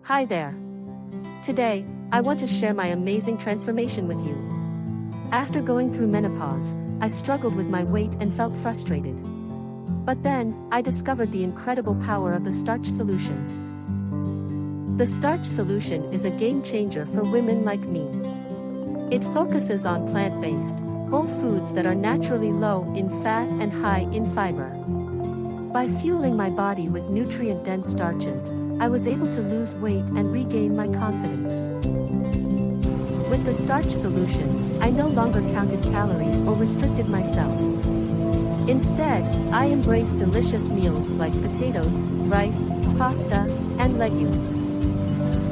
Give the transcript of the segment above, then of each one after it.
Hi there. Today, I want to share my amazing transformation with you. After going through menopause, I struggled with my weight and felt frustrated. But then, I discovered the incredible power of the Starch solution. The Starch solution is a game changer for women like me. It focuses on plant-based, whole foods that are naturally low in fat and high in fiber. By fueling my body with nutrient-dense starches, I was able to lose weight and regain my confidence. With the Starch solution, I no longer counted calories or restricted myself. Instead, I embraced delicious meals like potatoes, rice, pasta, and legumes.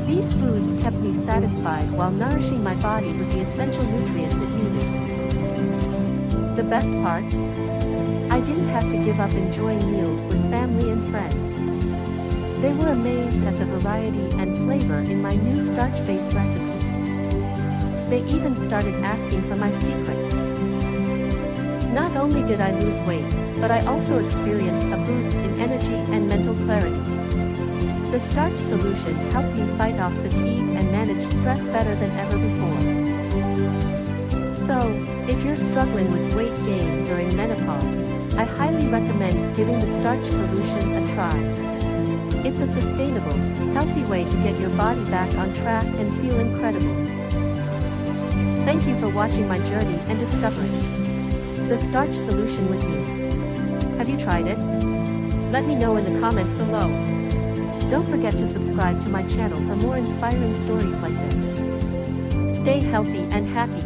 These foods kept me satisfied while nourishing my body with the essential nutrients it needed. The best part? I didn't have to give up enjoying meals with family and friends. They were amazed at the variety and flavor in my new starch-based recipes. They even started asking for my secret. Not only did I lose weight, but I also experienced a boost in energy and mental clarity. The Starch solution helped me fight off fatigue and manage stress better than ever before. So, if you're struggling with weight gain during menopause, I highly recommend giving the Starch solution a try. It's a sustainable, healthy way to get your body back on track and feel incredible. Thank you for watching my journey and discovering the Starch solution with me. Have you tried it? Let me know in the comments below. Don't forget to subscribe to my channel for more inspiring stories like this. Stay healthy and happy.